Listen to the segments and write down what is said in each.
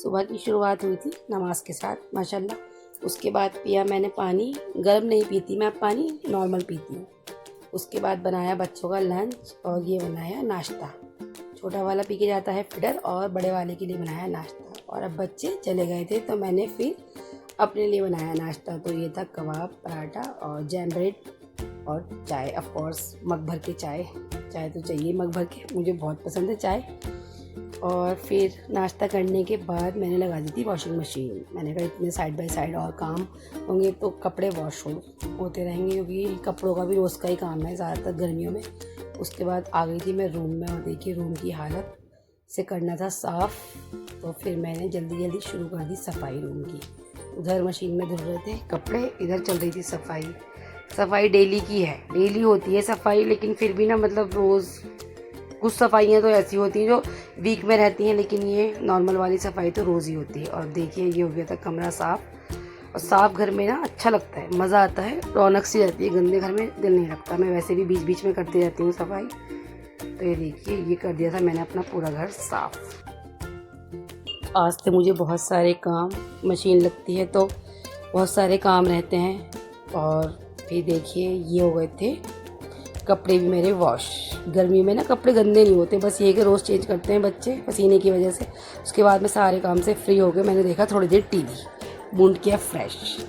सुबह की शुरुआत हुई थी नमाज के साथ माशाल्लाह। उसके बाद पिया मैंने पानी, गर्म नहीं पीती मैं, पानी नॉर्मल पीती हूँ। उसके बाद बनाया बच्चों का लंच और ये बनाया नाश्ता। छोटा वाला पी के जाता है फिडर और बड़े वाले के लिए बनाया नाश्ता। और अब बच्चे चले गए थे तो मैंने फिर अपने लिए बनाया नाश्ता। तो ये था कबाब, पराठा और जैम ब्रेड और चाय। ऑफ कोर्स मग भर के चाय तो चाहिए मग भर के, मुझे बहुत पसंद है चाय। और फिर नाश्ता करने के बाद मैंने लगा दी थी वॉशिंग मशीन। मैंने कहा इतने साइड बाय साइड और काम होंगे तो कपड़े वॉश होते रहेंगे, क्योंकि कपड़ों का भी रोज़ का ही काम है ज़्यादातर गर्मियों में। उसके बाद आ गई थी मैं रूम में और देखिए रूम की हालत से करना था साफ़। तो फिर मैंने जल्दी जल्दी शुरू कर दी सफाई रूम की। उधर मशीन में धुल रहे थे कपड़े, इधर चल रही थी सफाई। सफाई डेली की है, डेली होती है सफाई, लेकिन फिर भी ना मतलब रोज़ कुछ सफाइयाँ तो ऐसी होती हैं जो वीक में रहती हैं, लेकिन ये नॉर्मल वाली सफाई तो रोज़ ही होती है। और देखिए ये हो गया था कमरा साफ़। और साफ़ घर में ना अच्छा लगता है, मज़ा आता है, रौनक सी रहती है। गंदे घर में दिल नहीं लगता। मैं वैसे भी बीच बीच में करती रहती हूँ सफाई। तो ये देखिए ये कर दिया था मैंने अपना पूरा घर साफ़। आज से मुझे बहुत सारे काम, मशीन लगती है तो बहुत सारे काम रहते हैं। और फिर देखिए ये हो गए थे कपड़े भी मेरे वॉश। गर्मी में ना कपड़े गंदे नहीं होते, बस ये कि रोज़ चेंज करते हैं बच्चे पसीने की वजह से। उसके बाद में सारे काम से फ्री हो गए। मैंने देखा थोड़ी देर टीवी, मूड किया फ्रेश।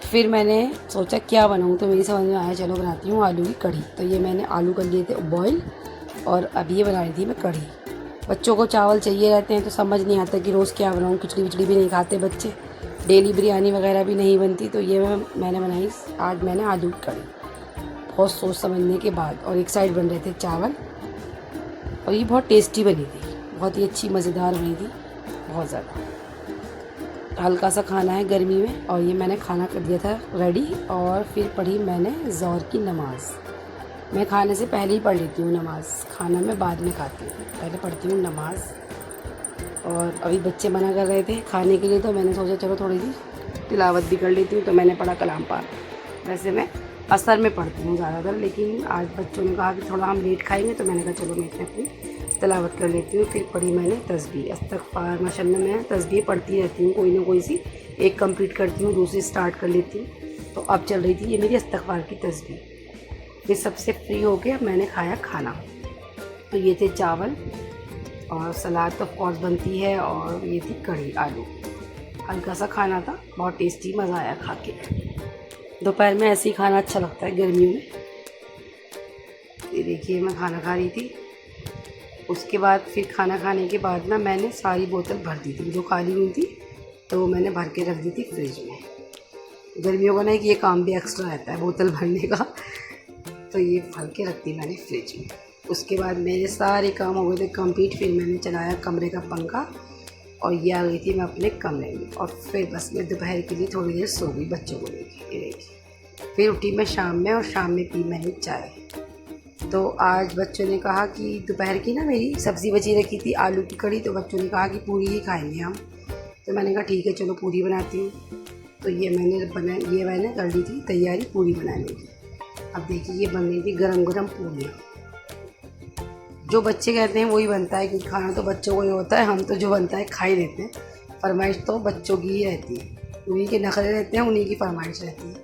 फिर मैंने सोचा क्या बनाऊँ, तो मेरी समझ में आया चलो बनाती हूँ आलू की कढ़ी। तो ये मैंने आलू कर लिए थे बॉयल और अब ये बना रही थी मैं कढ़ी। बच्चों को चावल चाहिए रहते हैं तो समझ नहीं आता कि रोज़ क्या बनाऊँ। खिचड़ी विचड़ी भी नहीं खाते बच्चे, डेली बिरयानी वगैरह भी नहीं बनती। तो ये मैंने बनाई आज मैंने आलू की कढ़ी, बहुत सोच समझने के बाद। और एक साइड बन रहे थे चावल और ये बहुत टेस्टी बनी थी, बहुत ही अच्छी मज़ेदार बनी थी, बहुत ज़्यादा। हल्का सा खाना है गर्मी में। और ये मैंने खाना कर दिया था रेडी। और फिर पढ़ी मैंने ज़ोहर की नमाज़। मैं खाने से पहले ही पढ़ लेती हूँ नमाज़, खाना मैं बाद में खाती हूँ, पहले पढ़ती हूँ नमाज़। और अभी बच्चे मना कर रहे थे खाने के लिए तो मैंने सोचा चलो थोड़ी सी तिलावत भी कर लेती हूँ। तो मैंने पढ़ा कलाम पाक। वैसे मैं असर में पढ़ती हूँ ज़्यादातर, लेकिन आज बच्चों ने कहा कि थोड़ा हम लेट खाएंगे तो मैंने कहा चलो मैं अपनी तिलावत कर लेती हूँ। फिर पढ़ी मैंने तस्बीह, अस्तग़फ़ार। माशाअल्लाह मैं तस्बीह पढ़ती रहती हूँ, कोई ना कोई सी एक कंप्लीट करती हूँ, दूसरी स्टार्ट कर लेती हूँ। तो अब चल रही थी ये मेरी अस्तग़फ़ार की तस्बीह। फिर सबसे फ्री हो गया, मैंने खाया खाना। तो ये थे चावल और सलाद तो ऑफकोर्स बनती है, और ये थी कढ़ी आलू। हल्का सा खाना था, बहुत टेस्टी, मज़ा आया खा के। दोपहर में ऐसे ही खाना अच्छा लगता है गर्मियों में। ये देखिए मैं खाना खा रही थी। उसके बाद फिर खाना खाने के बाद ना मैंने सारी बोतल भर दी थी जो खाली हुई थी, तो मैंने भर के रख दी थी फ्रिज में। गर्मियों का ना कि ये काम भी एक्स्ट्रा रहता है बोतल भरने का, तो ये भर के रख दी मैंने फ्रिज में। उसके बाद मेरे सारे काम हो गए थे कंप्लीट। फिर मैंने चलाया कमरे का पंखा और ये आ गई थी मैं अपने कमरे में। और फिर बस मैं दोपहर के लिए थोड़ी देर सो गई बच्चों को लेके। फिर उठी मैं शाम में और शाम में पी मैंने चाय। तो आज बच्चों ने कहा कि दोपहर की ना मेरी सब्ज़ी बची रखी थी आलू की कढ़ी, तो बच्चों ने कहा कि पूरी ही खाएंगे हम। तो मैंने कहा ठीक है चलो पूरी बनाती हूँ। तो ये मैंने कर ली थी तैयारी पूरी बनाने की। अब देखिए ये बन रही थी गरम गरम पूरियाँ। जो बच्चे कहते हैं वही बनता है, क्योंकि खाना तो बच्चों को ही होता है, हम तो जो बनता है खा ही लेते हैं। फरमाइश तो बच्चों की ही रहती है, उन्हीं के नखरे रहते हैं, उन्हीं की फरमाइश रहती है।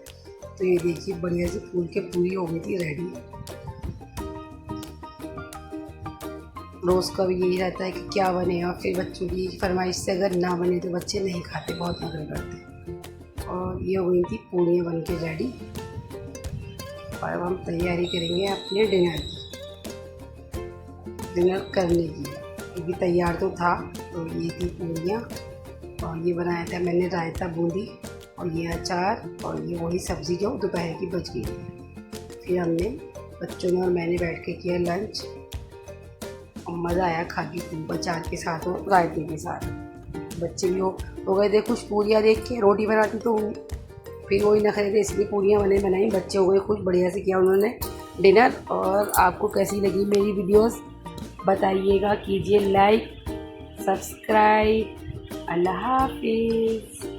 तो ये देखिए बढ़िया सी फूल के पूरी हो गई थी रेडी। रोज़ का भी यही रहता है कि क्या बने, और फिर बच्चों की फरमाइश से अगर ना बने तो बच्चे नहीं खाते, बहुत नखरे करते। और ये हो गई थी पूरियाँ बन के रेडी। और अब हम तैयारी करेंगे अपने डिनर करने की, क्योंकि तैयार तो था। तो ये थी पूरियाँ और ये बनाया था मैंने रायता बूंदी और ये अचार और ये वही सब्ज़ी जो दोपहर की बच गई थी। फिर हमने बच्चों ने और मैंने बैठ के किया लंच और मज़ा आया खा के, खूब अचार के साथ और रायते के साथ। बच्चे भी हो गए थे खुश पूरियाँ देख के। रोटी बनाती तो फिर वही नखरे थे, इसलिए पूरियाँ बनाई। बच्चे हो गए खुश, बढ़िया से किया उन्होंने डिनर। और आपको कैसी लगी मेरी वीडियोस बताइएगा, कीजिए लाइक, सब्सक्राइब। अल्लाह हाफिज़।